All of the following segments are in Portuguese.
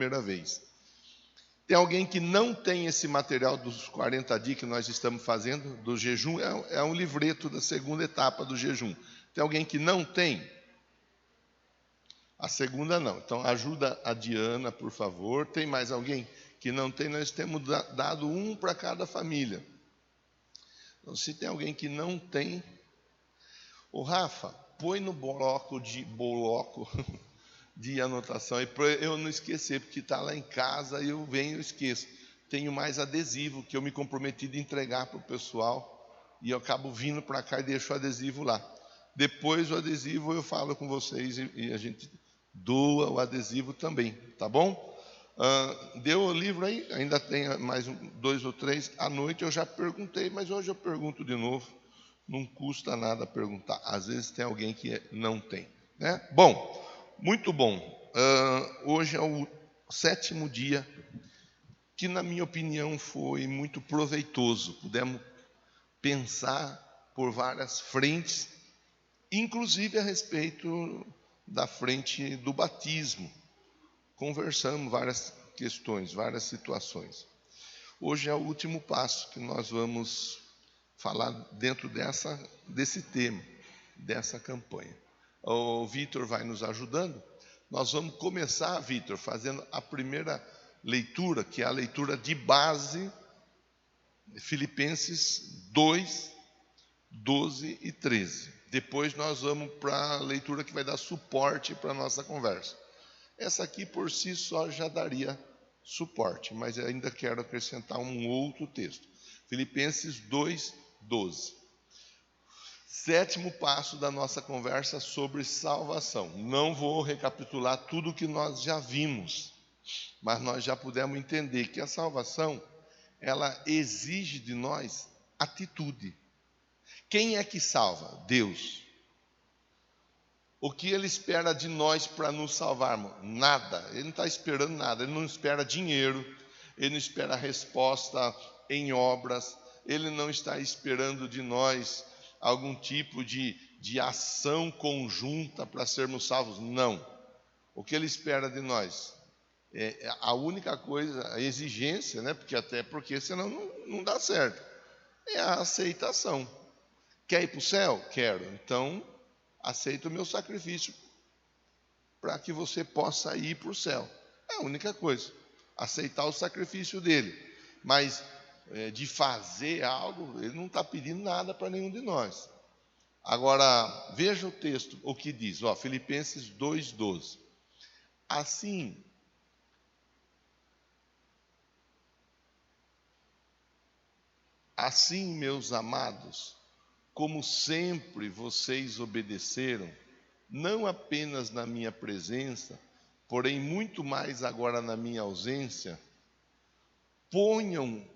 primeira vez. Tem alguém que não tem esse material dos 40 dias que nós estamos fazendo, do jejum? É um livreto da segunda etapa do jejum. Tem alguém que não tem? A segunda não. Então ajuda a Diana, por favor. Tem mais alguém que não tem? Nós temos dado um para cada família. Então, se tem alguém que não tem, o Rafa, põe no bloco de anotação aí para eu não esquecer, porque está lá em casa e eu venho e esqueço. Tenho mais adesivo que eu me comprometi de entregar para o pessoal e eu acabo vindo para cá e deixo o adesivo lá. Depois o adesivo eu falo com vocês e a gente doa o adesivo também, tá bom? Deu o livro aí? Ainda tem mais 2 ou 3. À noite eu já perguntei, mas hoje eu pergunto de novo. Não custa nada perguntar. Às vezes tem alguém que não tem, né? Bom, muito bom. Hoje é o 7º dia, que na minha opinião foi muito proveitoso. Pudemos pensar por várias frentes, inclusive a respeito da frente do batismo. Conversamos várias questões, várias situações. Hoje é o último passo que nós vamos falar dentro desse tema, dessa campanha. O Vitor vai nos ajudando. Nós vamos começar, Vitor, fazendo a primeira leitura, que é a leitura de base, Filipenses 2, 12 e 13. Depois nós vamos para a leitura que vai dar suporte para a nossa conversa. Essa aqui por si só já daria suporte, mas eu ainda quero acrescentar um outro texto. Filipenses 2, 12. 7º passo da nossa conversa sobre salvação. Não vou recapitular tudo que nós já vimos, mas nós já pudemos entender que a salvação, ela exige de nós atitude. Quem é que salva? Deus. O que Ele espera de nós para nos salvarmos? Nada. Ele não está esperando nada. Ele não espera dinheiro. Ele não espera resposta em obras. Ele não está esperando de nós algum tipo de ação conjunta para sermos salvos. Não. O que Ele espera de nós? A única coisa, a exigência, né? Porque senão não dá certo. É a aceitação. Quer ir para o céu? Quero. Então, aceita o meu sacrifício para que você possa ir para o céu. É a única coisa. Aceitar o sacrifício dele. Mas de fazer algo, ele não está pedindo nada para nenhum de nós. Agora, veja o texto, o que diz. Filipenses 2,12. Assim, meus amados, como sempre vocês obedeceram, não apenas na minha presença, porém muito mais agora na minha ausência, ponham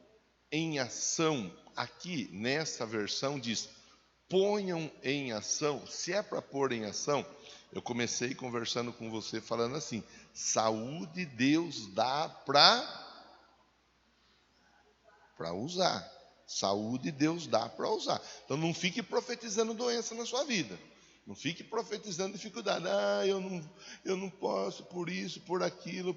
em ação, aqui nessa versão diz, ponham em ação. Se é para pôr em ação, eu comecei conversando com você falando assim, saúde Deus dá para usar. Saúde Deus dá para usar. Então não fique profetizando doença na sua vida. Não fique profetizando dificuldade. Eu não posso por isso, por aquilo,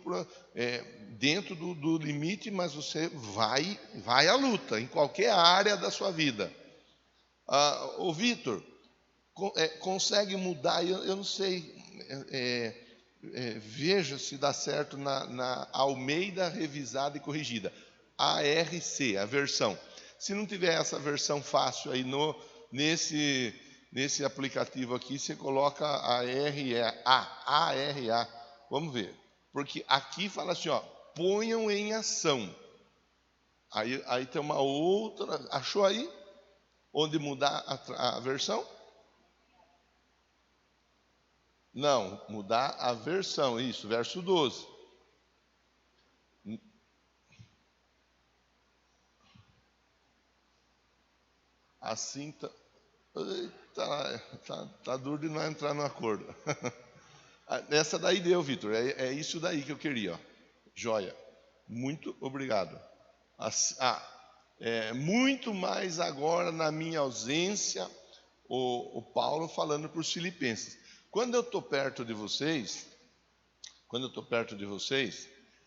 dentro do limite, mas você vai à luta, em qualquer área da sua vida. O Vitor, consegue mudar, eu não sei, veja se dá certo na Almeida Revisada e Corrigida. ARC, a versão. Se não tiver essa versão fácil aí nesse aplicativo aqui, você coloca ARA. Vamos ver. Porque aqui fala assim, ponham em ação. Aí tem uma outra. Achou aí? Onde mudar a versão? Não, mudar a versão. Isso, verso 12. Assim tá duro de não entrar no acordo. Essa daí deu, Vitor. É isso daí que eu queria. Joia. Muito obrigado. Muito mais agora na minha ausência, o Paulo falando para os filipenses. Quando eu estou perto de vocês,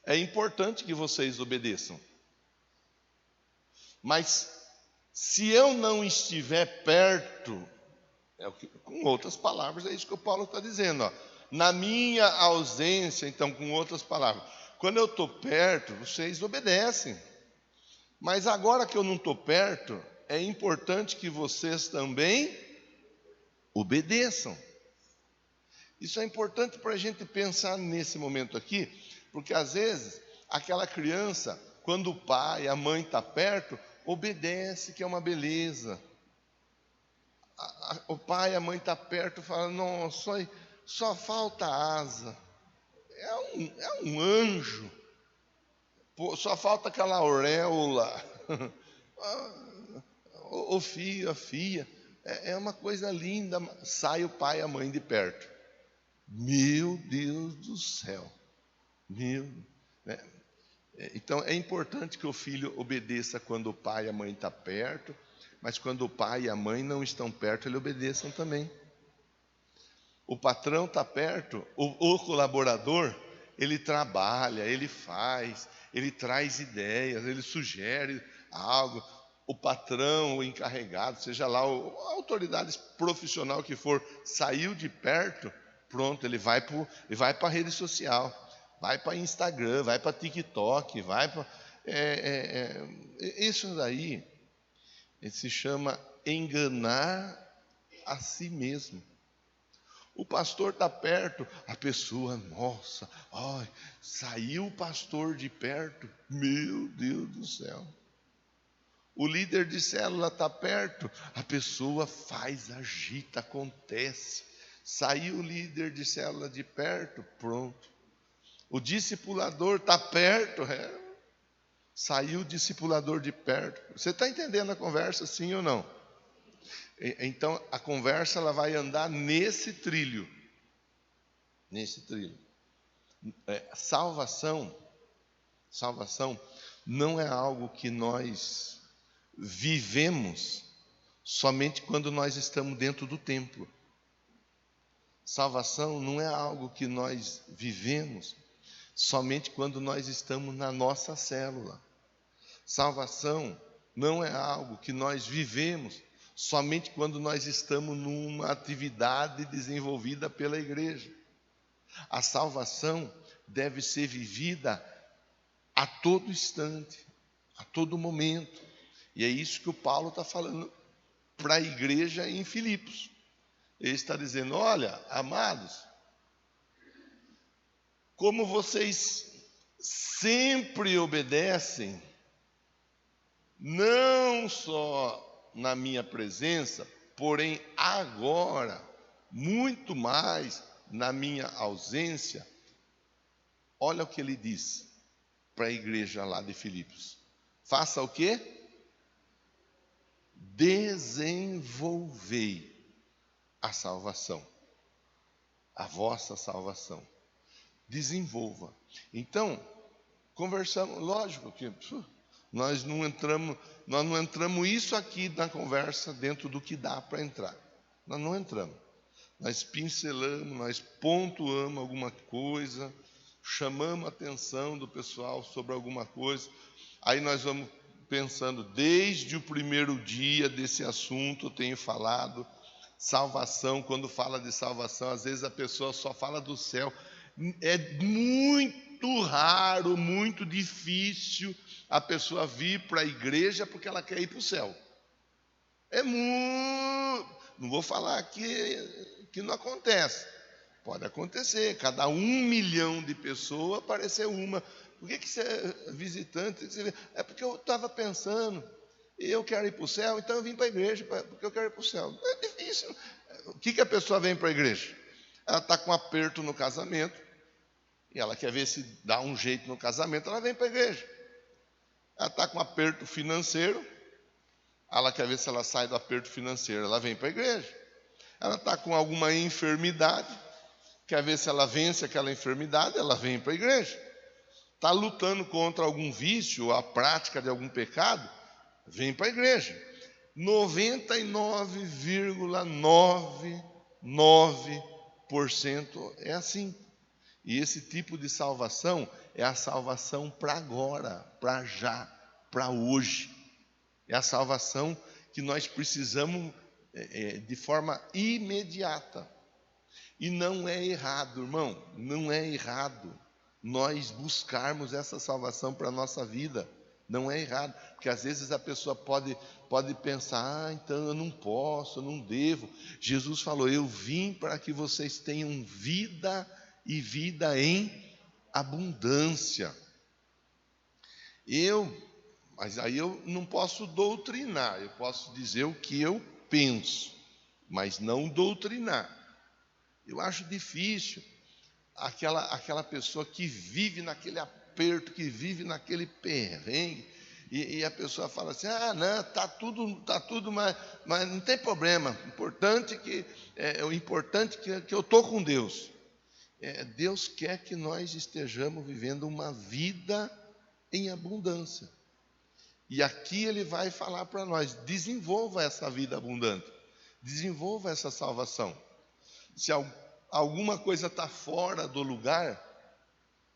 É importante que vocês obedeçam. Mas se eu não estiver perto, com outras palavras, é isso que o Paulo está dizendo. Ó. Na minha ausência, então, com outras palavras, quando eu estou perto, vocês obedecem. Mas agora que eu não estou perto, é importante que vocês também obedeçam. Isso é importante para a gente pensar nesse momento aqui, porque às vezes aquela criança, quando o pai, a mãe está perto, obedece, que é uma beleza. O pai, a mãe está perto, fala, nossa, só falta asa. É um anjo. Pô, só falta aquela auréola. O filho, a filha. É uma coisa linda. Sai o pai e a mãe de perto. Meu Deus do céu. Né? Então é importante que o filho obedeça quando o pai e a mãe estão perto, mas quando o pai e a mãe não estão perto, ele obedeçam também. O patrão está perto, o colaborador, ele trabalha, ele faz, ele traz ideias, ele sugere algo. O patrão, o encarregado, seja lá a autoridade profissional que for, saiu de perto, pronto, ele vai para a rede social, vai para Instagram, vai para TikTok, vai para... isso daí se chama enganar a si mesmo. O pastor está perto, a pessoa, nossa, saiu o pastor de perto, meu Deus do céu. O líder de célula está perto, a pessoa faz, agita, acontece. Saiu o líder de célula de perto, pronto. O discipulador está perto, saiu o discipulador de perto. Você está entendendo a conversa, sim ou não? Então, a conversa ela vai andar nesse trilho. Nesse trilho. Salvação não é algo que nós vivemos somente quando nós estamos dentro do templo. Salvação não é algo que nós vivemos somente quando nós estamos na nossa célula. Salvação não é algo que nós vivemos somente quando nós estamos numa atividade desenvolvida pela igreja. A salvação deve ser vivida a todo instante, a todo momento. E é isso que o Paulo está falando para a igreja em Filipos. Ele está dizendo, olha, amados, como vocês sempre obedecem, não só na minha presença, porém agora, muito mais na minha ausência. Olha o que ele diz para a igreja lá de Filipos. Faça o quê? Desenvolvei a salvação, a vossa salvação. Desenvolva. Então, conversamos, lógico que nós não entramos isso aqui na conversa dentro do que dá para entrar. Nós não entramos. Nós pincelamos, nós pontuamos alguma coisa, chamamos a atenção do pessoal sobre alguma coisa. Aí nós vamos pensando, desde o primeiro dia desse assunto, eu tenho falado, salvação, quando fala de salvação, às vezes a pessoa só fala do céu. É muito raro, muito difícil a pessoa vir para a igreja porque ela quer ir para o céu. Não vou falar que não acontece. Pode acontecer, cada 1 milhão de pessoas aparecer uma. Por que você é visitante? É porque eu estava pensando, eu quero ir para o céu, então eu vim para a igreja, porque eu quero ir para o céu. É difícil. O que a pessoa vem para a igreja? Ela está com um aperto no casamento, e ela quer ver se dá um jeito no casamento, ela vem para a igreja. Ela está com um aperto financeiro, ela quer ver se ela sai do aperto financeiro, ela vem para a igreja. Ela está com alguma enfermidade, quer ver se ela vence aquela enfermidade, ela vem para a igreja. Está lutando contra algum vício, ou a prática de algum pecado, vem para a igreja. 99,99% é assim. E esse tipo de salvação é a salvação para agora, para já, para hoje. É a salvação que nós precisamos de forma imediata. E não é errado, irmão, não é errado nós buscarmos essa salvação para a nossa vida. Não é errado, porque às vezes a pessoa pode pensar, então eu não posso, eu não devo. Jesus falou, eu vim para que vocês tenham vida e vida em abundância. Mas aí eu não posso doutrinar, eu posso dizer o que eu penso, mas não doutrinar. Eu acho difícil aquela pessoa que vive naquele aperto, que vive naquele perrengue, e a pessoa fala assim, não, tá tudo, mas não tem problema, o importante é que eu estou com Deus. Deus quer que nós estejamos vivendo uma vida em abundância. E aqui Ele vai falar para nós, desenvolva essa vida abundante, desenvolva essa salvação. Se alguma coisa está fora do lugar,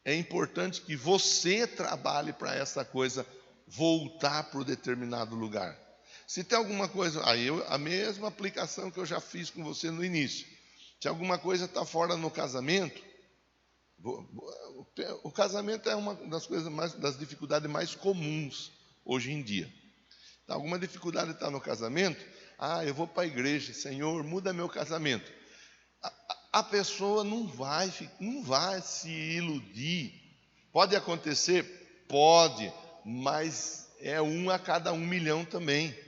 é importante que você trabalhe para essa coisa voltar para o determinado lugar. Se tem alguma coisa, a mesma aplicação que eu já fiz com você no início. Se alguma coisa está fora no casamento, o casamento é uma das dificuldades mais comuns hoje em dia. Alguma dificuldade está no casamento, eu vou para a igreja, Senhor, muda meu casamento. A pessoa não vai se iludir. Pode acontecer? Pode, mas é 1 a cada 1 milhão também.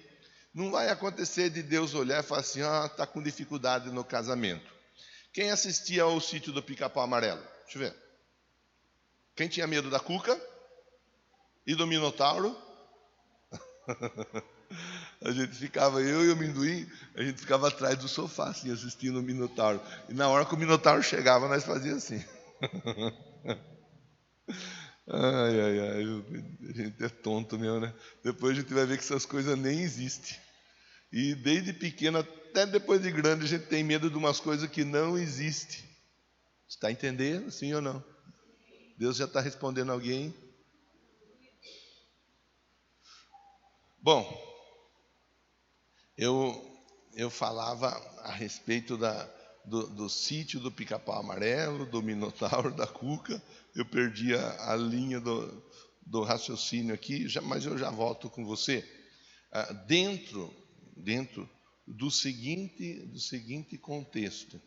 Não vai acontecer de Deus olhar e falar assim, está com dificuldade no casamento. Quem assistia ao Sítio do Pica-Pau Amarelo? Deixa eu ver. Quem tinha medo da Cuca? E do Minotauro? A gente ficava, eu e o Amendoim, a gente ficava atrás do sofá, assim, assistindo o Minotauro. E na hora que o Minotauro chegava, nós fazíamos assim. A gente é tonto mesmo, né? Depois a gente vai ver que essas coisas nem existem. E desde pequeno, até depois de grande, a gente tem medo de umas coisas que não existem. Está entendendo, sim ou não? Deus já está respondendo alguém? Bom, eu falava a respeito do sítio do Pica-Pau Amarelo, do Minotauro, da Cuca. Eu perdi a linha do raciocínio aqui, mas eu já volto com você. Dentro do seguinte contexto,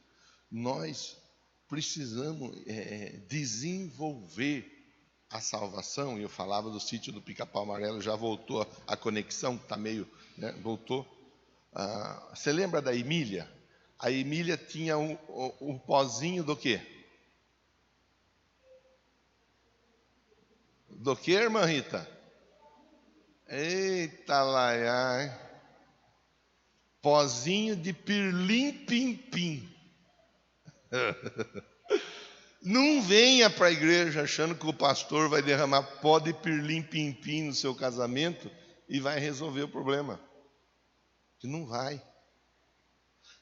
nós precisamos desenvolver a salvação. E eu falava do sítio do Pica-Pau Amarelo, já voltou a conexão, está meio, voltou. Você lembra da Emília? A Emília tinha um pozinho do quê? Do que, irmã Rita? Eita, laiai. Pozinho de pirlim-pim-pim. Não venha para a igreja achando que o pastor vai derramar pó de pirlim-pim-pim no seu casamento e vai resolver o problema. Que não vai.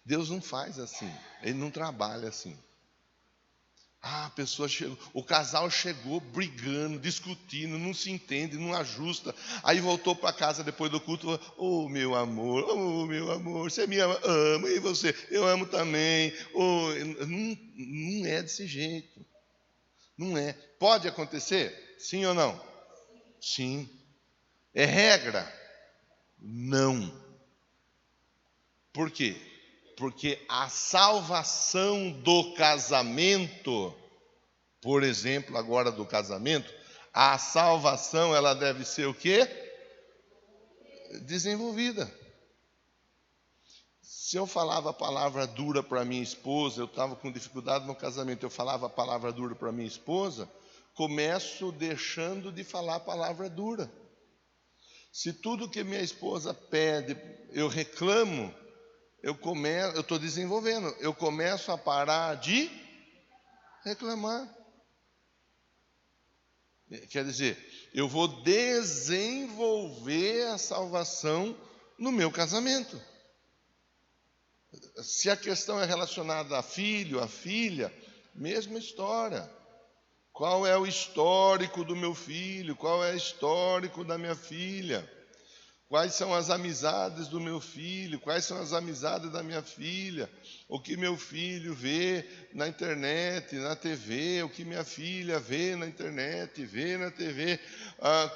Deus não faz assim. Ele não trabalha assim. A pessoa chegou, o casal chegou brigando, discutindo, não se entende, não ajusta. Aí voltou para casa depois do culto, meu amor, você me ama, amo, e você? Eu amo também. Não é desse jeito. Não é. Pode acontecer? Sim ou não? Sim. É regra? Não. Por quê? Porque a salvação do casamento, por exemplo, agora do casamento, a salvação ela deve ser o quê? Desenvolvida. Se eu falava a palavra dura para minha esposa, eu estava com dificuldade no casamento, eu falava a palavra dura para minha esposa, começo deixando de falar a palavra dura. Se tudo que minha esposa pede, eu reclamo, eu estou desenvolvendo, eu começo a parar de reclamar. Quer dizer, eu vou desenvolver a salvação no meu casamento. Se a questão é relacionada a filho, a filha, mesma história. Qual é o histórico do meu filho? Qual é o histórico da minha filha? Quais são as amizades do meu filho? Quais são as amizades da minha filha? O que meu filho vê na internet, na TV? O que minha filha vê na internet, vê na TV?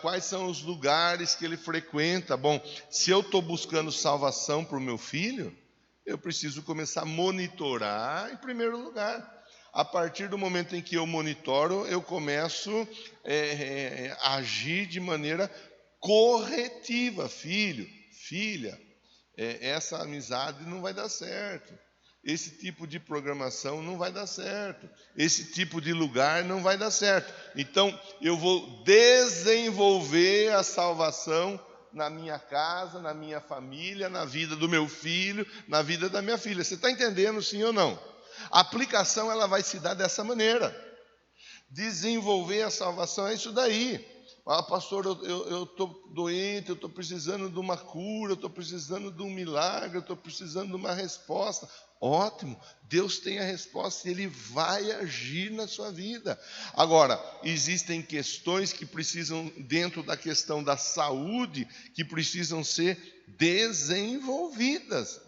Quais são os lugares que ele frequenta? Bom, se eu estou buscando salvação para o meu filho, eu preciso começar a monitorar em primeiro lugar. A partir do momento em que eu monitoro, eu começo a agir de maneira corretiva. Filho, filha, essa amizade não vai dar certo. Esse tipo de programação não vai dar certo. Esse tipo de lugar não vai dar certo. Então, eu vou desenvolver a salvação na minha casa, na minha família, na vida do meu filho, na vida da minha filha. Você está entendendo, sim ou não? A aplicação ela vai se dar dessa maneira. Desenvolver a salvação é isso daí. Pastor, eu estou doente, eu estou precisando de uma cura, eu estou precisando de um milagre, eu estou precisando de uma resposta. Ótimo, Deus tem a resposta e Ele vai agir na sua vida. Agora, existem questões que precisam, dentro da questão da saúde, que precisam ser desenvolvidas.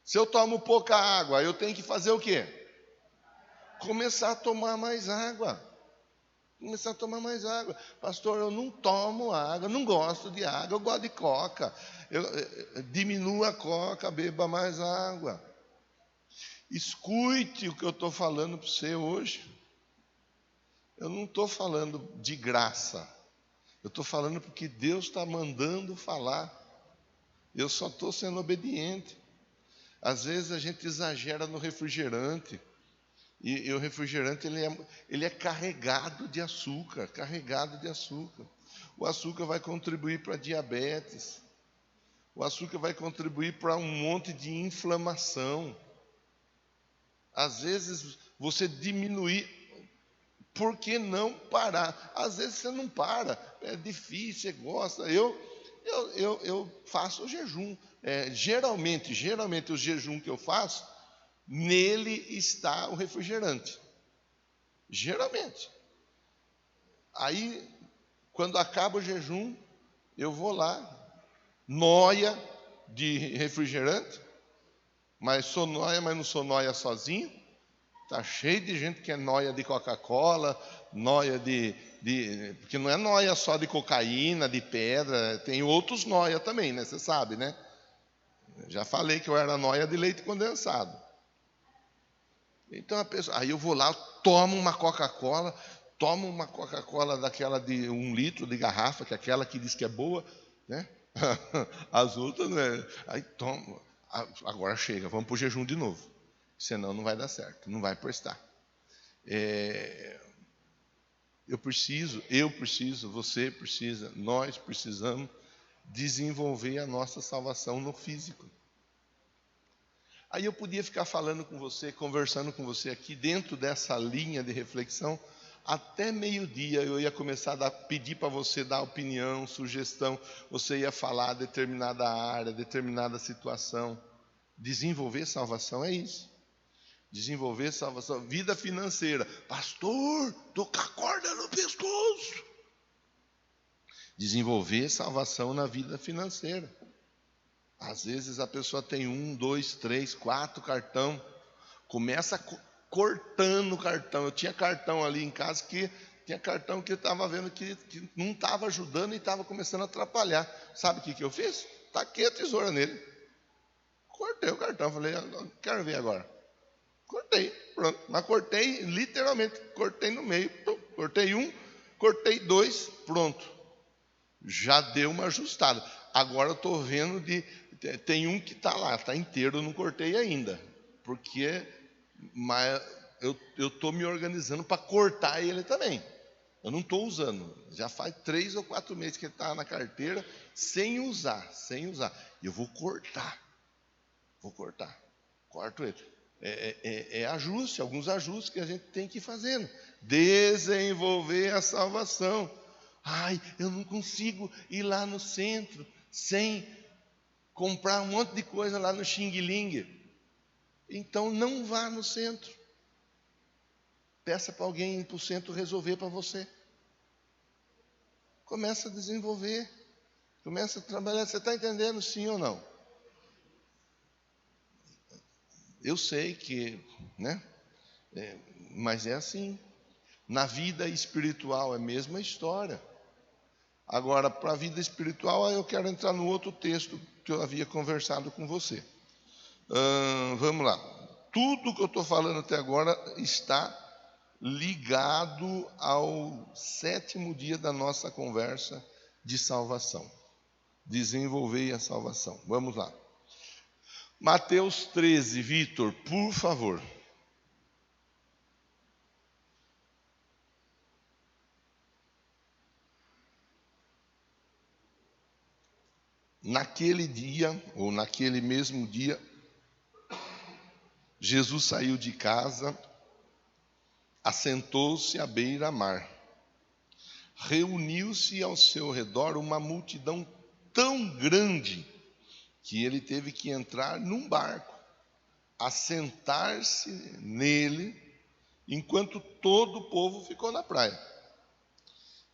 Se eu tomo pouca água, eu tenho que fazer o quê? Começar a tomar mais água. Pastor, eu não tomo água, não gosto de água, eu gosto de coca. Diminua a coca, beba mais água. Escute o que eu estou falando para você hoje. Eu não estou falando de graça. Eu estou falando porque Deus está mandando falar. Eu só estou sendo obediente. Às vezes a gente exagera no refrigerante. E o refrigerante ele é carregado de açúcar. O açúcar vai contribuir para diabetes. O açúcar vai contribuir para um monte de inflamação. Às vezes você diminuir, por que não parar? Às vezes você não para, é difícil, você gosta. Eu faço o jejum. Geralmente o jejum que eu faço, nele está o refrigerante. Geralmente. Aí, quando acaba o jejum, eu vou lá, noia de refrigerante, mas não sou noia sozinho. Está cheio de gente que é noia de Coca-Cola, noia porque não é noia só de cocaína, de pedra, tem outros noia também, né? Você sabe, né? Já falei que eu era noia de leite condensado. Então aí eu vou lá, tomo uma Coca-Cola daquela de 1 litro de garrafa, que é aquela que diz que é boa, né? As outras não é. Aí tomo, agora chega, vamos para o jejum de novo. Senão não vai dar certo, não vai prestar. Eu preciso, você precisa, nós precisamos desenvolver a nossa salvação no físico. Aí eu podia ficar falando com você, conversando com você aqui dentro dessa linha de reflexão, até meio-dia eu ia começar a pedir para você dar opinião, sugestão, você ia falar determinada área, determinada situação. Desenvolver salvação é isso. Desenvolver salvação, vida financeira. Pastor, estou com a corda no pescoço. Desenvolver salvação na vida financeira. Às vezes a pessoa tem 1, 2, 3, 4 cartão, começa cortando o cartão. Eu tinha cartão ali em casa que eu estava vendo que não estava ajudando e estava começando a atrapalhar. Sabe o que eu fiz? Taquei a tesoura nele. Cortei o cartão, falei, quero ver agora. Cortei, pronto. Mas cortei literalmente, cortei no meio. Cortei 1, cortei 2, pronto. Já deu uma ajustada. Agora eu estou vendo tem um que está lá, está inteiro, eu não cortei ainda. Mas eu estou me organizando para cortar ele também. Eu não estou usando. Já faz 3 ou 4 meses que ele está na carteira sem usar. E eu vou cortar. Corto ele. Alguns ajustes que a gente tem que ir fazendo. Desenvolver a salvação. Eu não consigo ir lá no centro sem comprar um monte de coisa lá no Xing Ling. Então não vá no centro. Peça para alguém para o centro resolver para você. Começa a desenvolver. Começa a trabalhar. Você está entendendo, sim ou não? Eu sei que, né? Mas é assim. Na vida espiritual é a mesma história. Agora, para a vida espiritual, eu quero entrar no outro texto que eu havia conversado com você. Vamos lá. Tudo que eu estou falando até agora está ligado ao 7º dia da nossa conversa de salvação. Desenvolver a salvação. Vamos lá. Mateus 13, Vitor, por favor. Naquele dia, ou naquele mesmo dia, Jesus saiu de casa, assentou-se à beira-mar. Reuniu-se ao seu redor uma multidão tão grande que ele teve que entrar num barco, assentar-se nele, enquanto todo o povo ficou na praia.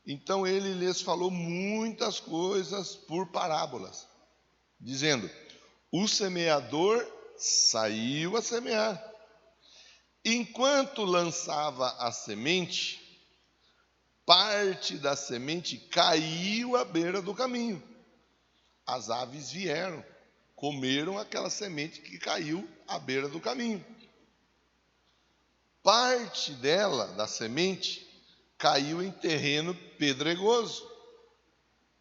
Então ele lhes falou muitas coisas por parábolas, dizendo: o semeador saiu a semear. Enquanto lançava a semente, parte da semente caiu à beira do caminho. As aves vieram, comeram aquela semente que caiu à beira do caminho. Parte dela, da semente, caiu em terreno pedregoso,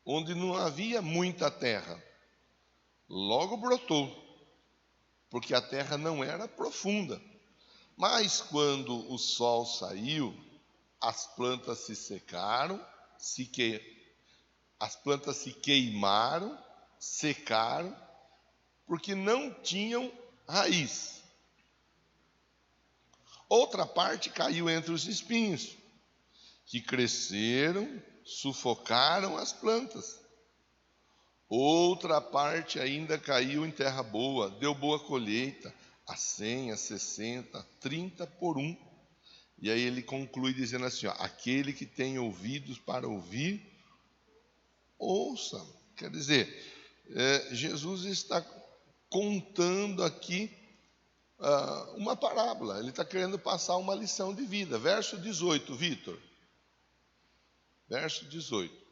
onde não havia muita terra. Logo brotou, porque a terra não era profunda. Mas quando o sol saiu, as plantas se secaram, as plantas se queimaram, secaram, porque não tinham raiz. Outra parte caiu entre os espinhos, que cresceram, sufocaram as plantas. Outra parte ainda caiu em terra boa, deu boa colheita, a 100, a 60, a 30 por 1. E aí ele conclui dizendo assim: aquele que tem ouvidos para ouvir, ouça. Quer dizer, Jesus está contando aqui uma parábola. Ele está querendo passar uma lição de vida. Verso 18, Vitor. Verso 18.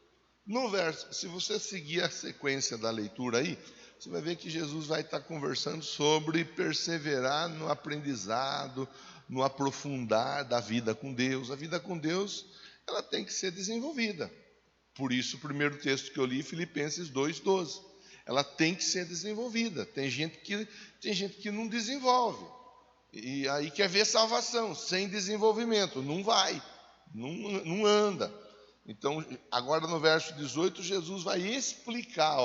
No verso, se você seguir a sequência da leitura aí, você vai ver que Jesus vai estar conversando sobre perseverar no aprendizado, no aprofundar da vida com Deus. A vida com Deus, ela tem que ser desenvolvida. Por isso, o primeiro texto que eu li, Filipenses 2:12. Ela tem que ser desenvolvida. Tem gente que não desenvolve. E aí quer ver salvação sem desenvolvimento. Não vai, não anda. Então, agora no verso 18, Jesus vai explicar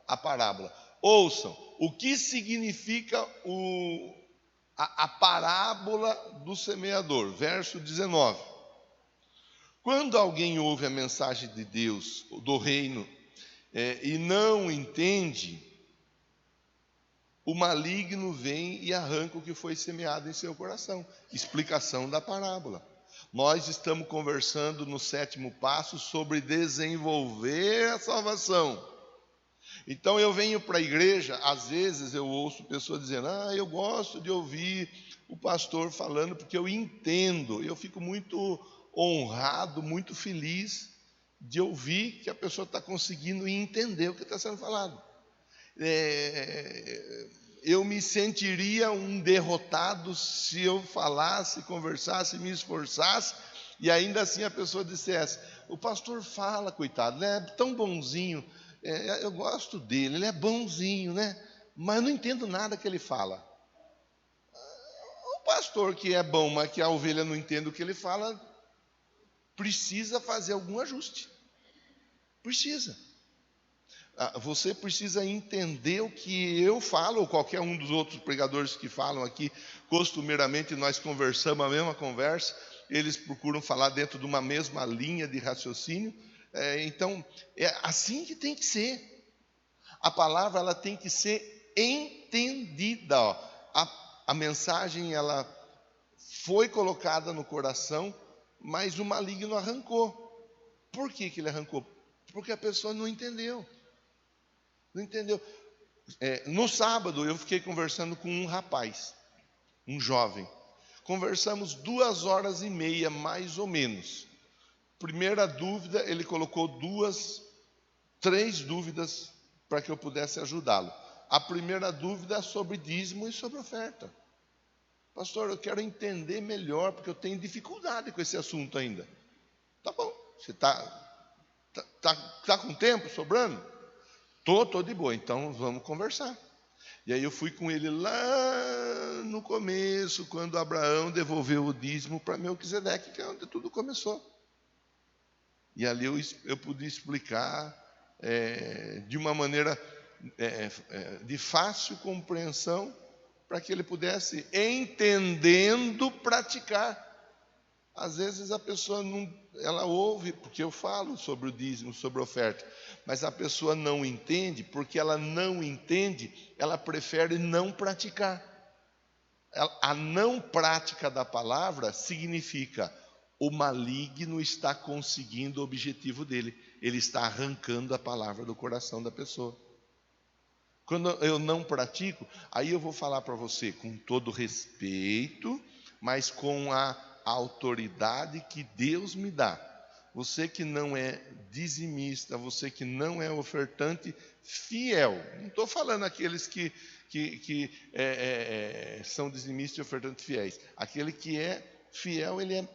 a parábola. Ouçam, o que significa a parábola do semeador. Verso 19. Quando alguém ouve a mensagem de Deus, do reino, e não entende, o maligno vem e arranca o que foi semeado em seu coração. Explicação da parábola. Nós estamos conversando no 7º passo sobre desenvolver a salvação. Então eu venho para a igreja, às vezes eu ouço pessoas dizendo: eu gosto de ouvir o pastor falando porque eu entendo. Eu fico muito honrado, muito feliz de ouvir que a pessoa está conseguindo entender o que está sendo falado. Eu me sentiria um derrotado se eu falasse, conversasse, me esforçasse, e ainda assim a pessoa dissesse: o pastor fala, coitado, ele é tão bonzinho, eu gosto dele, ele é bonzinho, né? Mas eu não entendo nada que ele fala. O pastor que é bom, mas que a ovelha não entende o que ele fala, precisa fazer algum ajuste. Precisa. Você precisa entender o que eu falo, ou qualquer um dos outros pregadores que falam aqui. Costumeiramente nós conversamos a mesma conversa, eles procuram falar dentro de uma mesma linha de raciocínio. Então, é assim que tem que ser. A palavra ela tem que ser entendida. A mensagem ela foi colocada no coração, mas o maligno arrancou. Por que ele arrancou? Porque a pessoa não entendeu. Não entendeu. No sábado eu fiquei conversando com um rapaz, um jovem. Conversamos 2h30, mais ou menos. Primeira dúvida, ele colocou 3 dúvidas para que eu pudesse ajudá-lo. A primeira dúvida é sobre dízimo e sobre oferta. Pastor, eu quero entender melhor, porque eu tenho dificuldade com esse assunto ainda. Tá bom, você tá com tempo sobrando? Tô de boa, então vamos conversar. E aí eu fui com ele lá no começo, quando Abraão devolveu o dízimo para Melquisedeque, que é onde tudo começou. E ali eu pude explicar de uma maneira de fácil compreensão, para que ele pudesse, entendendo, praticar. Às vezes a pessoa ela ouve, porque eu falo sobre o dízimo, sobre a oferta, mas a pessoa não entende, porque ela não entende, ela prefere não praticar. A não prática da palavra significa: o maligno está conseguindo o objetivo dele, ele está arrancando a palavra do coração da pessoa. Quando eu não pratico, aí eu vou falar para você com todo respeito, mas com a autoridade que Deus me dá. Você que não é dizimista, você que não é ofertante fiel. Não estou falando aqueles que são dizimistas e ofertantes fiéis. Aquele que é fiel, ele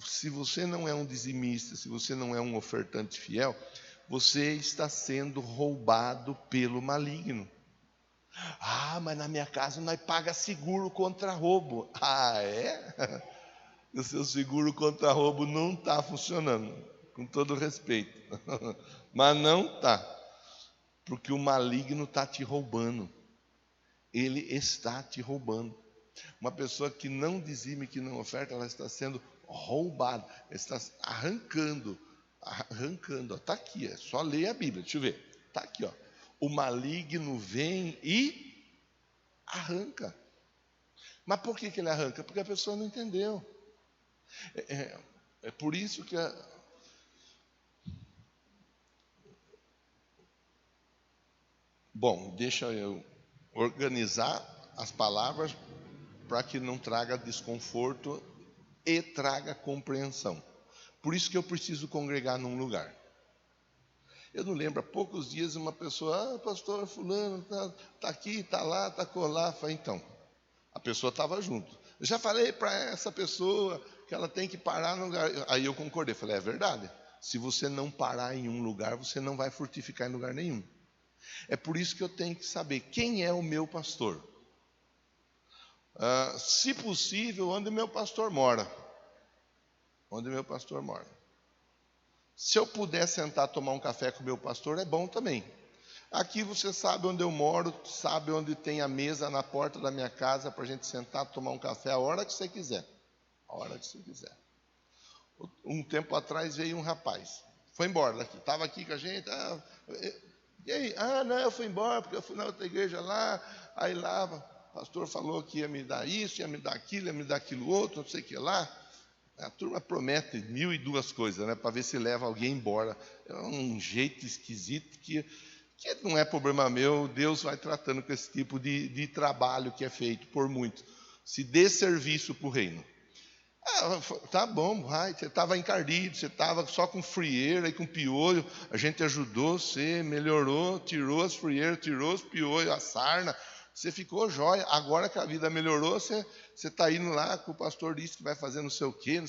se você não é um dizimista, se você não é um ofertante fiel, você está sendo roubado pelo maligno. Mas na minha casa nós paga seguro contra roubo. É? O seu seguro contra roubo não está funcionando, com todo respeito. Mas não está, porque o maligno está te roubando. Ele está te roubando. Uma pessoa que não dizime, que não oferta, ela está sendo roubada, está arrancando. Está aqui, é só ler a Bíblia, deixa eu ver. Está aqui, ó. O maligno vem e arranca. Mas por que ele arranca? Porque a pessoa não entendeu. É por isso que Bom, deixa eu organizar as palavras para que não traga desconforto e traga compreensão. Por isso que eu preciso congregar num lugar. Eu não lembro, há poucos dias uma pessoa, pastor fulano, tá aqui, tá lá, tá colar. Falei, então, a pessoa estava junto. Eu já falei para essa pessoa que ela tem que parar no lugar. Aí eu concordei, falei, é verdade. Se você não parar em um lugar, você não vai frutificar em lugar nenhum. É por isso que eu tenho que saber quem é o meu pastor. Se possível, onde meu pastor mora. Onde meu pastor mora. Se eu puder sentar tomar um café com o meu pastor, é bom também. Aqui você sabe onde eu moro, sabe onde tem a mesa na porta da minha casa para a gente sentar, tomar um café a hora que você quiser. A hora que você quiser. Um tempo atrás veio um rapaz, foi embora daqui, estava aqui com a gente. E aí? Não, eu fui embora porque eu fui na outra igreja lá. Aí lá o pastor falou que ia me dar isso, ia me dar aquilo, ia me dar aquilo outro, não sei o que lá. A turma promete 1002 coisas, né, para ver se leva alguém embora. É um jeito esquisito que não é problema meu. Deus vai tratando com esse tipo de trabalho que é feito por muitos. Se dê serviço para o reino. Tá bom, vai. Você estava encardido, você estava só com frieira e com piolho. A gente ajudou você, melhorou, tirou as frieiras, tirou os piolhos, a sarna. Você ficou jóia. Agora que a vida melhorou, você está indo lá, que o pastor disse que vai fazer não sei o quê.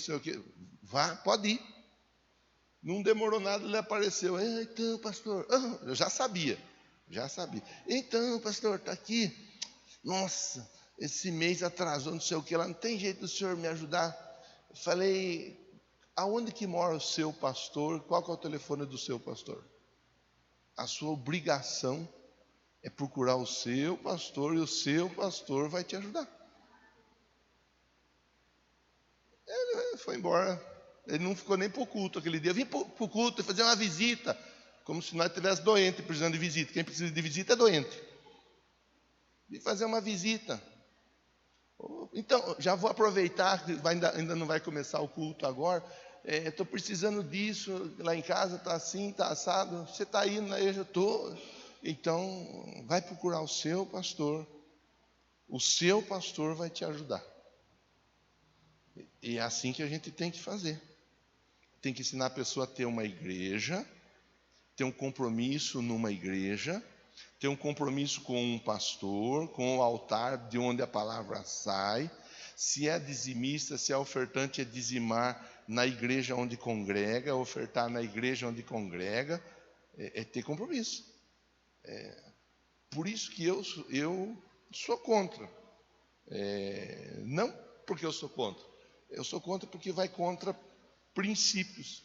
Vá, pode ir. Não demorou nada, ele apareceu. Então, pastor, eu já sabia. Então, pastor, está aqui. Nossa, esse mês atrasou, não sei o que lá. Não tem jeito do senhor me ajudar? Eu falei, aonde que mora o seu pastor? Qual que é o telefone do seu pastor? A sua obrigação é procurar o seu pastor, e o seu pastor vai te ajudar. Ele foi embora. Ele não ficou nem para o culto aquele dia. Eu vim para o culto e fazer uma visita, como se nós estivéssemos doentes precisando de visita. Quem precisa de visita é doente. Vim fazer uma visita. Então, já vou aproveitar, que ainda não vai começar o culto agora. Estou precisando disso, lá em casa está assim, está assado. Você está indo na igreja? Estou. Então, vai procurar o seu pastor. O seu pastor vai te ajudar. E é assim que a gente tem que fazer. Tem que ensinar a pessoa a ter uma igreja, ter um compromisso numa igreja, ter um compromisso com um pastor, com o altar de onde a palavra sai. Se é dizimista, se é ofertante, é dizimar na igreja onde congrega, ofertar na igreja onde congrega, é ter compromisso. Por isso que eu sou contra. Não porque eu sou contra porque vai contra princípios.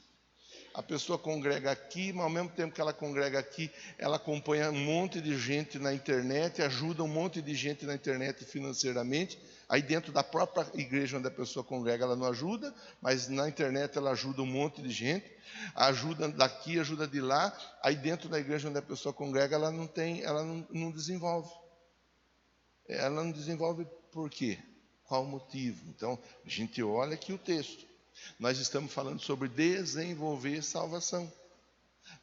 A pessoa congrega aqui, mas ao mesmo tempo que ela congrega aqui, ela acompanha um monte de gente na internet, ajuda um monte de gente na internet financeiramente. Aí dentro da própria igreja onde a pessoa congrega, ela não ajuda, mas na internet ela ajuda um monte de gente, ajuda daqui, ajuda de lá. Aí dentro da igreja onde a pessoa congrega, ela não desenvolve. Ela não desenvolve por quê? Qual o motivo? Então, a gente olha aqui o texto. Nós estamos falando sobre desenvolver salvação.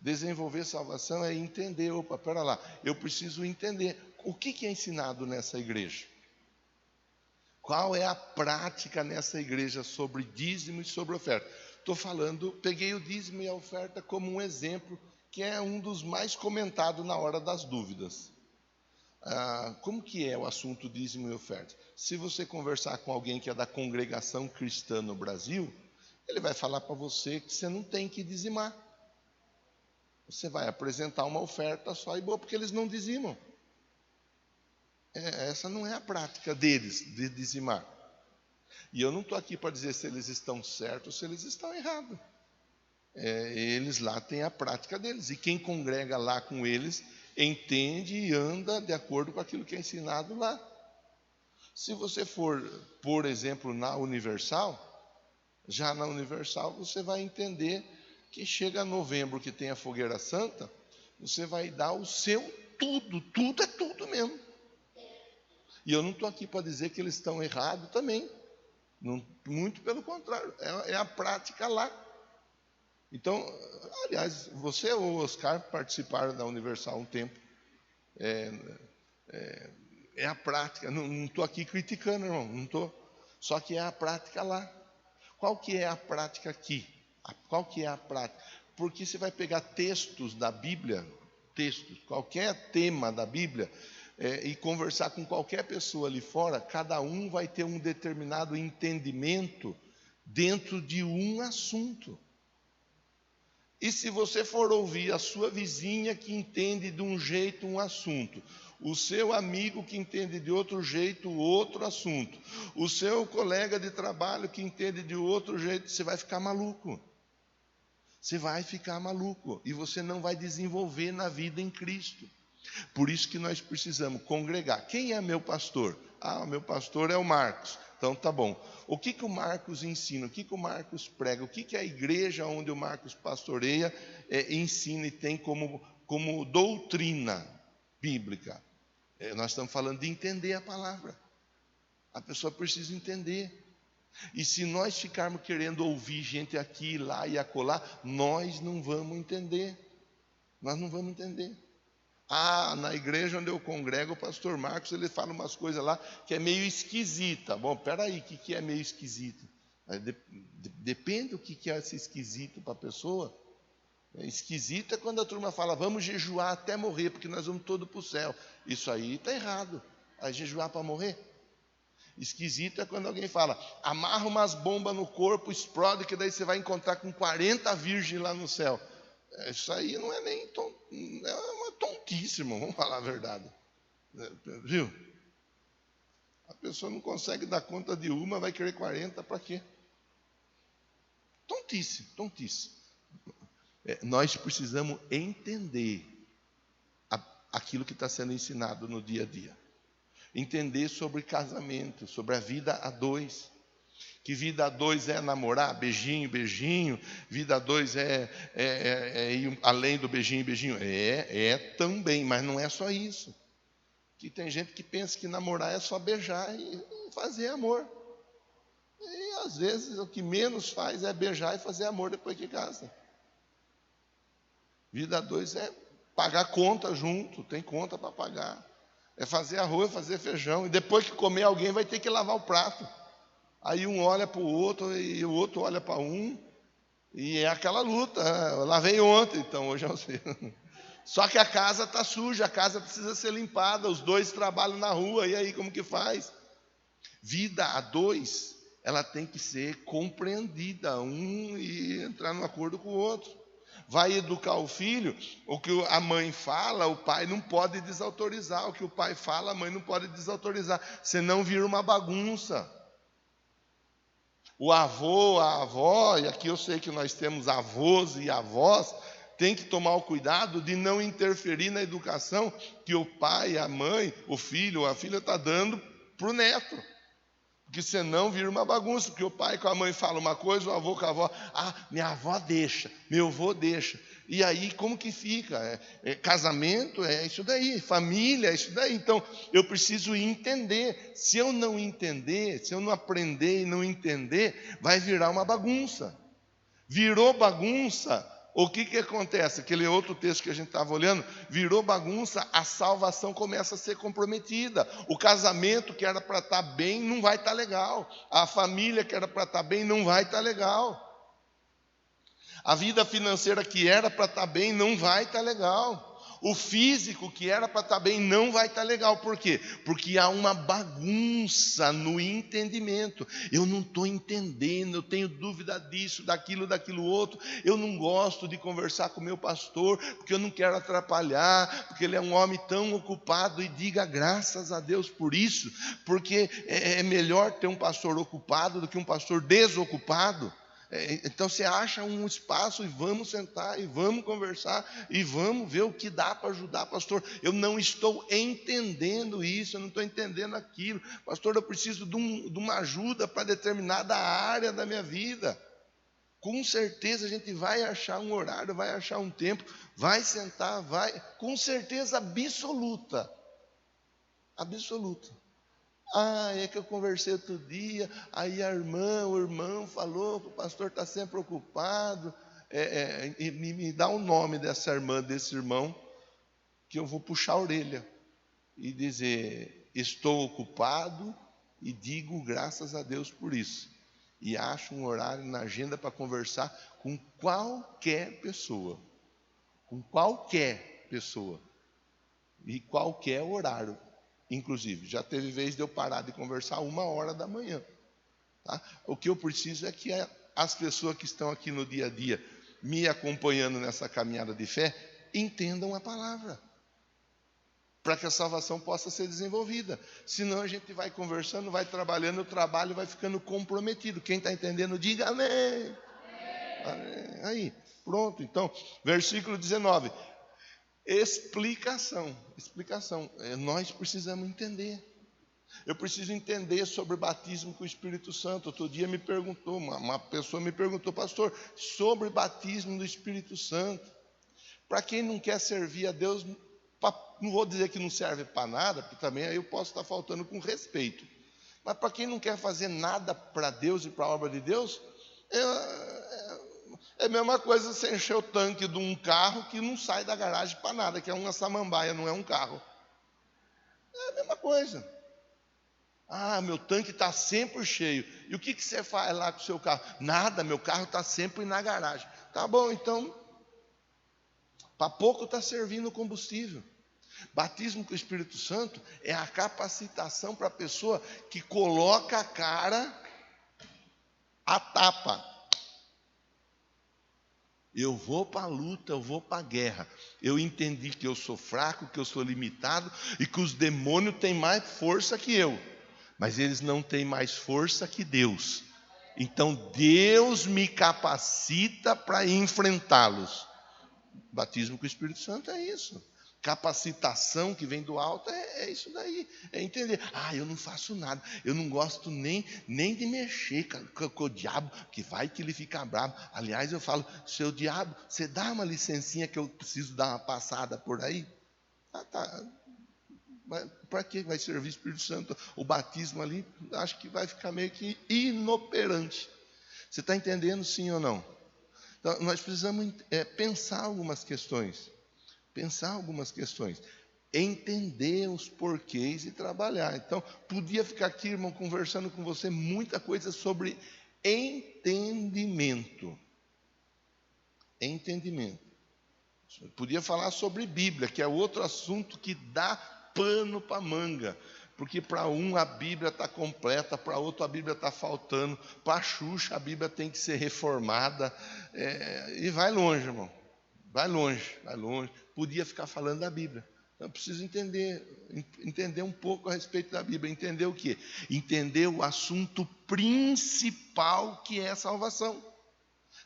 Desenvolver salvação é entender, pera lá, eu preciso entender o que é ensinado nessa igreja. Qual é a prática nessa igreja sobre dízimo e sobre oferta? Peguei o dízimo e a oferta como um exemplo, que é um dos mais comentados na hora das dúvidas. Como que é o assunto dízimo e oferta? Se você conversar com alguém que é da congregação cristã no Brasil, ele vai falar para você que você não tem que dizimar. Você vai apresentar uma oferta só e boa, porque eles não dizimam. Essa não é a prática deles, de dizimar. E eu não estou aqui para dizer se eles estão certos ou se eles estão errados. Eles lá têm a prática deles. E quem congrega lá com eles entende e anda de acordo com aquilo que é ensinado lá. Se você for, por exemplo, na Universal, já na Universal você vai entender que chega novembro, que tem a Fogueira Santa, você vai dar o seu tudo é tudo mesmo. E eu não estou aqui para dizer que eles estão errados também. Não, muito pelo contrário, é a prática lá. Então, aliás, você ou o Oscar participaram da Universal um tempo. É a prática, não estou aqui criticando, irmão, não estou. Só que é a prática lá. Qual que é a prática aqui? Qual que é a prática? Porque você vai pegar textos da Bíblia, qualquer tema da Bíblia, e conversar com qualquer pessoa ali fora, cada um vai ter um determinado entendimento dentro de um assunto. E se você for ouvir a sua vizinha que entende de um jeito um assunto, o seu amigo que entende de outro jeito outro assunto, o seu colega de trabalho que entende de outro jeito, você vai ficar maluco. Você vai ficar maluco e você não vai desenvolver na vida em Cristo. Por isso que nós precisamos congregar. Quem é meu pastor? O meu pastor é o Marcos. Então tá bom. O que o Marcos ensina? O que o Marcos prega? O que a igreja onde o Marcos pastoreia ensina e tem como doutrina bíblica? Nós estamos falando de entender a palavra. A pessoa precisa entender. E se nós ficarmos querendo ouvir gente aqui, lá e acolá, nós não vamos entender. Nós não vamos entender. Na igreja onde eu congrego, o pastor Marcos, ele fala umas coisas lá que é meio esquisita. Bom, peraí, o que é meio esquisito? Depende do que é esse esquisito para a pessoa. Esquisito é quando a turma fala, vamos jejuar até morrer, porque nós vamos todos para o céu. Isso aí está errado. Vai jejuar para morrer? Esquisito é quando alguém fala, amarra umas bombas no corpo, explode, que daí você vai encontrar com 40 virgens lá no céu. Isso aí não é nem é uma tontice, irmão, vamos falar a verdade. Viu? A pessoa não consegue dar conta de uma, vai querer 40 para quê? Tontice. Nós precisamos entender aquilo que está sendo ensinado no dia a dia. Entender sobre casamento, sobre a vida a dois. Que vida a dois é namorar, beijinho, beijinho. Vida a dois é ir além do beijinho, beijinho. É também, mas não é só isso. Que tem gente que pensa que namorar é só beijar e fazer amor. E às vezes o que menos faz é beijar e fazer amor depois que casa. Vida a dois é pagar conta junto, tem conta para pagar. É fazer arroz, fazer feijão. E depois que comer, alguém vai ter que lavar o prato. Aí um olha para o outro e o outro olha para um. E é aquela luta. Eu lavei ontem, então hoje é o seu. Só que a casa está suja, a casa precisa ser limpada. Os dois trabalham na rua, e aí como que faz? Vida a dois, ela tem que ser compreendida, um e entrar num acordo com o outro. Vai educar o filho, o que a mãe fala, o pai não pode desautorizar. O que o pai fala, a mãe não pode desautorizar, senão vira uma bagunça. O avô, a avó, e aqui eu sei que nós temos avós e avós, tem que tomar o cuidado de não interferir na educação que o pai, a mãe, o filho ou a filha está dando para o neto. Porque senão vira uma bagunça, porque o pai com a mãe fala uma coisa, o avô com a avó, minha avó deixa, meu avô deixa. E aí como que fica? Casamento é isso daí, família é isso daí. Então eu preciso entender. Se eu não entender, se eu não aprender e não entender, vai virar uma bagunça. Virou bagunça, o que acontece? Aquele outro texto que a gente estava olhando, virou bagunça, a salvação começa a ser comprometida. O casamento que era para estar bem não vai estar legal. A família que era para estar bem não vai estar legal. A vida financeira que era para estar bem não vai estar legal. O físico que era para estar bem não vai estar legal. Por quê? Porque há uma bagunça no entendimento. Eu não estou entendendo, eu tenho dúvida disso, daquilo outro. Eu não gosto de conversar com o meu pastor, porque eu não quero atrapalhar, porque ele é um homem tão ocupado. E diga graças a Deus por isso, porque é melhor ter um pastor ocupado do que um pastor desocupado. Então você acha um espaço e vamos sentar e vamos conversar e vamos ver o que dá para ajudar, pastor. Eu não estou entendendo isso, eu não estou entendendo aquilo, pastor. Eu preciso de uma ajuda para determinada área da minha vida. Com certeza a gente vai achar um horário, vai achar um tempo, vai sentar, vai, com certeza absoluta. É que eu conversei outro dia, aí a irmã, o irmão falou que o pastor está sempre ocupado. E me dá o nome dessa irmã, desse irmão, que eu vou puxar a orelha e dizer: estou ocupado e digo graças a Deus por isso. E acho um horário na agenda para conversar com qualquer pessoa. Com qualquer pessoa. E qualquer horário. Inclusive, já teve vez de eu parar de conversar 1h da manhã. Tá? O que eu preciso é que as pessoas que estão aqui no dia a dia, me acompanhando nessa caminhada de fé, entendam a palavra. Para que a salvação possa ser desenvolvida. Senão a gente vai conversando, vai trabalhando, o trabalho vai ficando comprometido. Quem está entendendo, diga amém. Amém. Aí, pronto. Então, versículo 19. Explicação. Nós precisamos entender. Eu preciso entender sobre o batismo com o Espírito Santo. Outro dia me perguntou, uma pessoa me perguntou: pastor, sobre o batismo do Espírito Santo. Para quem não quer servir a Deus, não vou dizer que não serve para nada, porque também aí eu posso estar faltando com respeito. Mas para quem não quer fazer nada para Deus e para a obra de Deus, é a mesma coisa você encher o tanque de um carro que não sai da garagem para nada, que é uma samambaia, não é um carro. É a mesma coisa. Meu tanque está sempre cheio. E o que você faz lá com o seu carro? Nada, meu carro está sempre na garagem. Tá bom, então, para pouco está servindo combustível. Batismo com o Espírito Santo é a capacitação para a pessoa que coloca a cara a tapa. Eu vou para a luta, eu vou para a guerra. Eu entendi que eu sou fraco, que eu sou limitado e que os demônios têm mais força que eu. Mas eles não têm mais força que Deus. Então Deus me capacita para enfrentá-los. Batismo com o Espírito Santo é isso. Capacitação que vem do alto é isso daí. É entender. Eu não faço nada. Eu não gosto nem de mexer com o diabo, que vai que ele fica bravo. Aliás, eu falo: seu diabo, você dá uma licencinha que eu preciso dar uma passada por aí? Tá. Para que vai servir o Espírito Santo? O batismo ali, acho que vai ficar meio que inoperante. Você está entendendo, sim ou não? Então, nós precisamos pensar algumas questões. Entender os porquês e trabalhar. Então, podia ficar aqui, irmão, conversando com você muita coisa sobre entendimento. Podia falar sobre Bíblia, que é outro assunto que dá pano para manga. Porque para um a Bíblia está completa, para outro a Bíblia está faltando, para a Xuxa a Bíblia tem que ser reformada. E vai longe, irmão. Vai longe. Podia ficar falando da Bíblia. Eu preciso entender um pouco a respeito da Bíblia. Entender o quê? Entender o assunto principal que é a salvação.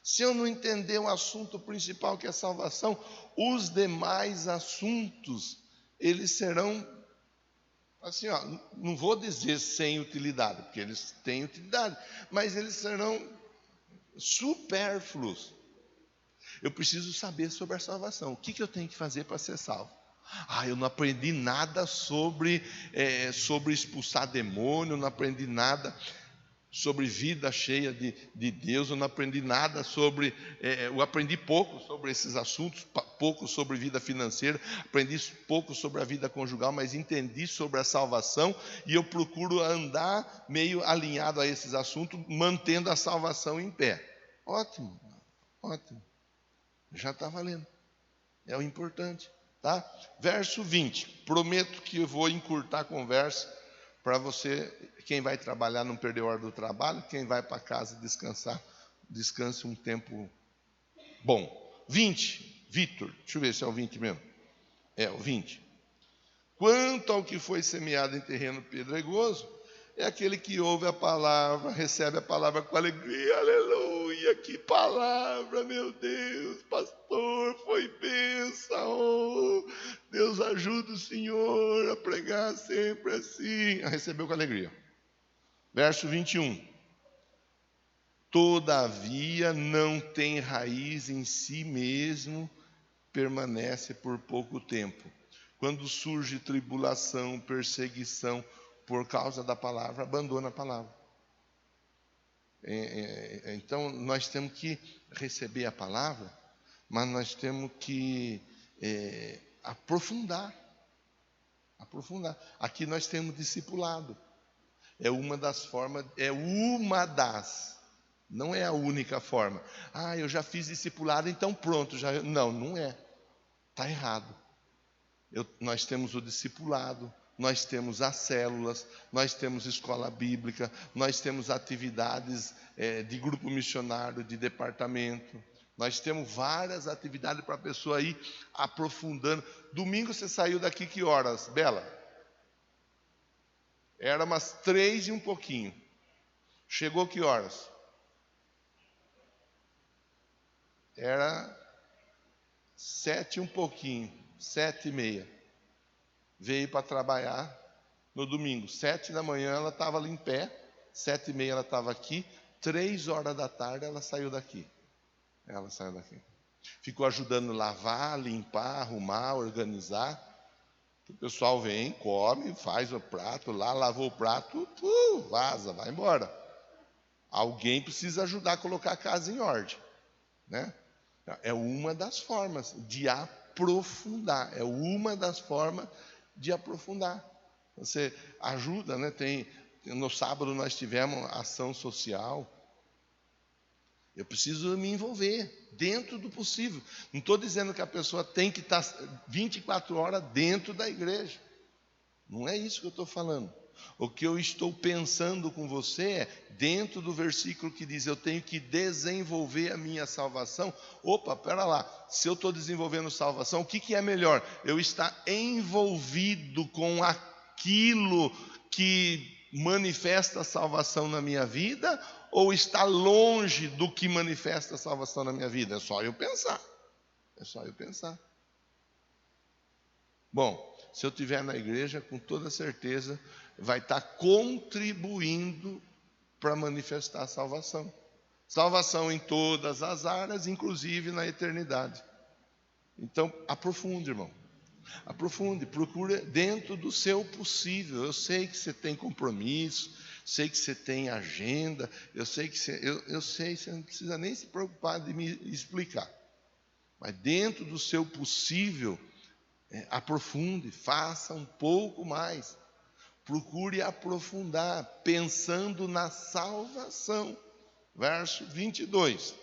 Se eu não entender o assunto principal que é a salvação, os demais assuntos, eles serão, assim, não vou dizer sem utilidade, porque eles têm utilidade, mas eles serão supérfluos. Eu preciso saber sobre a salvação. O que eu tenho que fazer para ser salvo? Eu não aprendi nada sobre expulsar demônio, não aprendi nada sobre vida cheia de Deus, eu não aprendi nada sobre, eu aprendi pouco sobre esses assuntos, pouco sobre vida financeira, aprendi pouco sobre a vida conjugal, mas entendi sobre a salvação e eu procuro andar meio alinhado a esses assuntos, mantendo a salvação em pé. Ótimo, já está valendo, é o importante, tá? Verso 20, prometo que eu vou encurtar a conversa, para você, quem vai trabalhar não perder a hora do trabalho, quem vai para casa descansar, descanse um tempo bom. 20, Vitor, deixa eu ver se é o 20 mesmo. É o 20. Quanto ao que foi semeado em terreno pedregoso, é aquele que ouve a palavra, recebe a palavra com alegria, aleluia, que palavra, meu Deus, pastor, foi bênção, Deus ajuda o Senhor a pregar sempre assim, recebeu com alegria. Verso 21, todavia não tem raiz em si mesmo, permanece por pouco tempo. Quando surge tribulação, perseguição, por causa da palavra, abandona a palavra. Então, nós temos que receber a palavra, mas nós temos que aprofundar. Aqui nós temos discipulado. É uma das formas, não é a única forma. Eu já fiz discipulado, então pronto. Não é. Está errado. Nós temos o discipulado, nós temos as células, nós temos escola bíblica, nós temos atividades de grupo missionário, de departamento. Nós temos várias atividades para a pessoa ir aprofundando. Domingo você saiu daqui que horas, Bela? Era umas 3 e um pouquinho. Chegou que horas? Era 7 e um pouquinho, 7:30. Veio para trabalhar no domingo. 7 da manhã ela estava ali em pé, 7:30 ela estava aqui, 3 horas da tarde ela saiu daqui. Ficou ajudando a lavar, limpar, arrumar, organizar. O pessoal vem, come, faz o prato lá, lavou o prato, vaza, vai embora. Alguém precisa ajudar a colocar a casa em ordem, né? É uma das formas de aprofundar. Você ajuda, né? No sábado nós tivemos ação social. Eu preciso me envolver dentro do possível. Não estou dizendo que a pessoa tem que estar 24 horas dentro da igreja. Não é isso que eu estou falando. O que eu estou pensando com você é, dentro do versículo que diz, eu tenho que desenvolver a minha salvação. Opa, pera lá, se eu estou desenvolvendo salvação, o que é melhor? Eu estar envolvido com aquilo que manifesta a salvação na minha vida, ou estar longe do que manifesta a salvação na minha vida? É só eu pensar. Bom, se eu estiver na igreja, com toda certeza, vai estar contribuindo para manifestar a salvação. Salvação em todas as áreas, inclusive na eternidade. Então, aprofunde, irmão. Aprofunde, procure dentro do seu possível. Eu sei que você tem compromisso, sei que você tem agenda, eu sei que você não precisa nem se preocupar de me explicar. Mas dentro do seu possível, aprofunde, faça um pouco mais. Procure aprofundar, pensando na salvação. Verso 22.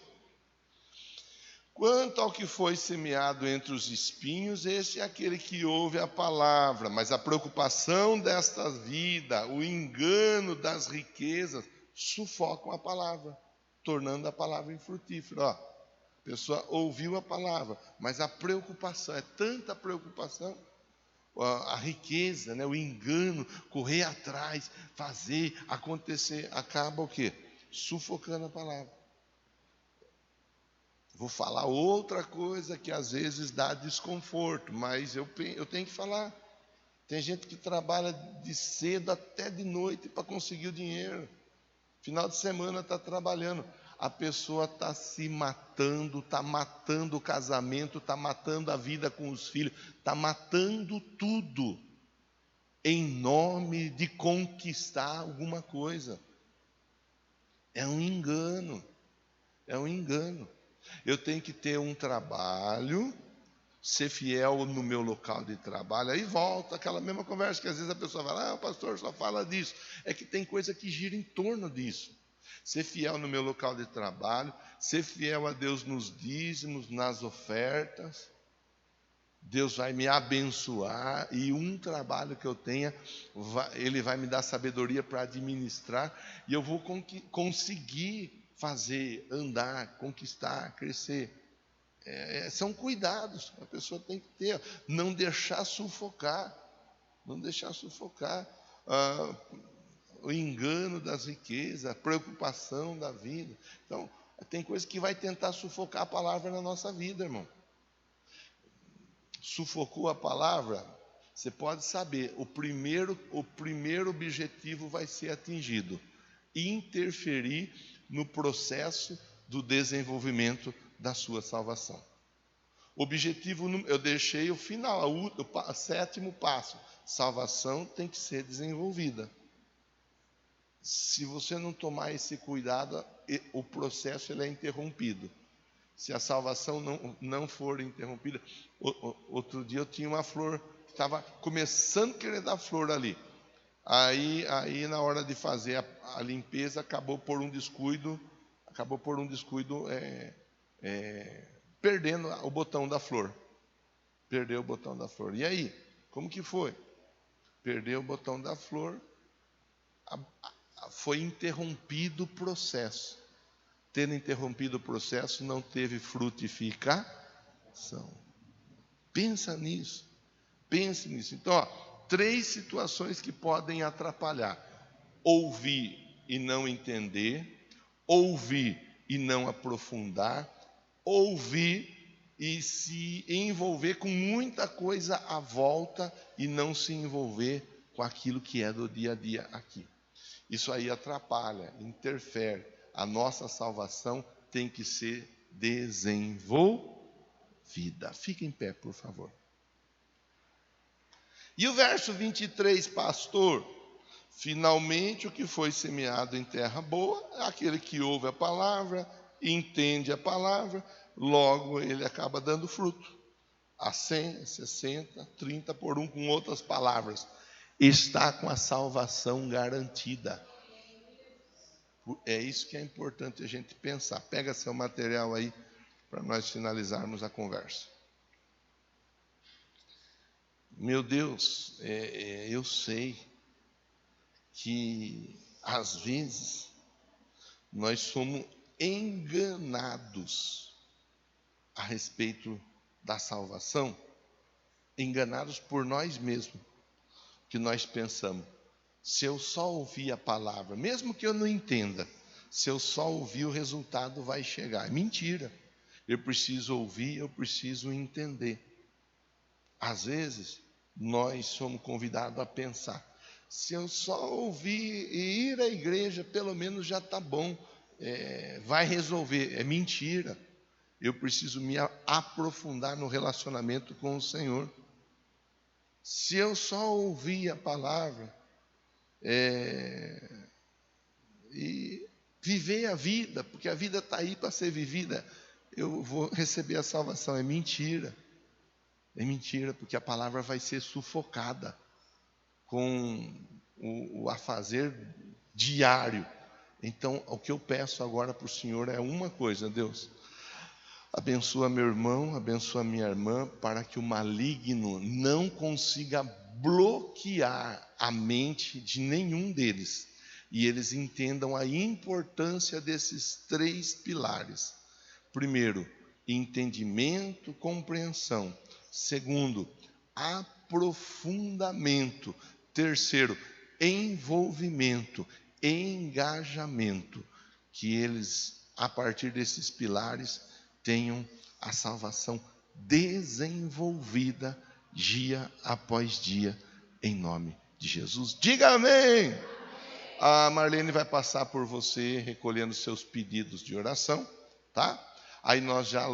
Quanto ao que foi semeado entre os espinhos, este é aquele que ouve a palavra, mas a preocupação desta vida, o engano das riquezas, sufocam a palavra, tornando a palavra infrutífera. A pessoa ouviu a palavra, mas a preocupação, é tanta preocupação, a riqueza, o engano, correr atrás, fazer, acontecer, acaba o quê? Sufocando a palavra. Vou falar outra coisa que às vezes dá desconforto, mas eu tenho que falar. Tem gente que trabalha de cedo até de noite para conseguir o dinheiro. Final de semana está trabalhando. A pessoa está se matando, está matando o casamento, está matando a vida com os filhos, está matando tudo em nome de conquistar alguma coisa. É um engano. É um engano. Eu tenho que ter um trabalho, ser fiel no meu local de trabalho. Aí volta aquela mesma conversa que às vezes a pessoa fala, o pastor só fala disso. É que tem coisa que gira em torno disso. Ser fiel no meu local de trabalho, ser fiel a Deus nos dízimos, nas ofertas. Deus vai me abençoar e um trabalho que eu tenha, Ele vai me dar sabedoria para administrar e eu vou conseguir fazer, andar, conquistar, crescer. São cuidados que a pessoa tem que ter, não deixar sufocar, o engano das riquezas, a preocupação da vida. Então, tem coisa que vai tentar sufocar a palavra na nossa vida, irmão. Sufocou a palavra, você pode saber, o primeiro objetivo vai ser atingido: interferir no processo do desenvolvimento da sua salvação. Objetivo, eu deixei o final, o 7º passo: salvação tem que ser desenvolvida. Se você não tomar esse cuidado, o processo ele é interrompido. Se a salvação não for interrompida. Outro dia eu tinha uma flor que estava começando a querer dar flor ali. Aí na hora de fazer a limpeza, acabou por um descuido, perdendo o botão da flor. Perdeu o botão da flor. E aí? Como que foi? Perdeu o botão da flor, foi interrompido o processo. Tendo interrompido o processo, não teve frutificação. Pense nisso. Então, 3 situações que podem atrapalhar: ouvir e não entender, ouvir e não aprofundar, ouvir e se envolver com muita coisa à volta e não se envolver com aquilo que é do dia a dia aqui. Isso aí atrapalha, interfere. A nossa salvação tem que ser desenvolvida. Fique em pé, por favor. E o verso 23, pastor: finalmente o que foi semeado em terra boa é aquele que ouve a palavra, entende a palavra, logo ele acaba dando fruto. A 100, 60, 30 por 1, com outras palavras, está com a salvação garantida. É isso que é importante a gente pensar. Pega seu material aí para nós finalizarmos a conversa. Meu Deus, eu sei que às vezes nós somos enganados a respeito da salvação, enganados por nós mesmos, que nós pensamos: se eu só ouvir a palavra, mesmo que eu não entenda, se eu só ouvir, o resultado vai chegar. É mentira. Eu preciso ouvir, eu preciso entender. Às vezes, nós somos convidados a pensar: se eu só ouvir e ir à igreja, pelo menos já está bom, vai resolver. É mentira. Eu preciso me aprofundar no relacionamento com o Senhor. Se eu só ouvir a palavra e viver a vida, porque a vida está aí para ser vivida, eu vou receber a salvação. É mentira. É mentira, porque a palavra vai ser sufocada com o afazer diário. Então, o que eu peço agora para o Senhor é uma coisa: Deus, abençoa meu irmão, abençoa minha irmã, para que o maligno não consiga bloquear a mente de nenhum deles, e eles entendam a importância desses 3 pilares. Primeiro, entendimento, compreensão. Segundo, aprofundamento. Terceiro, envolvimento, engajamento. Que eles, a partir desses pilares, tenham a salvação desenvolvida dia após dia, em nome de Jesus. Diga amém! A Marlene vai passar por você recolhendo seus pedidos de oração, tá? Aí nós já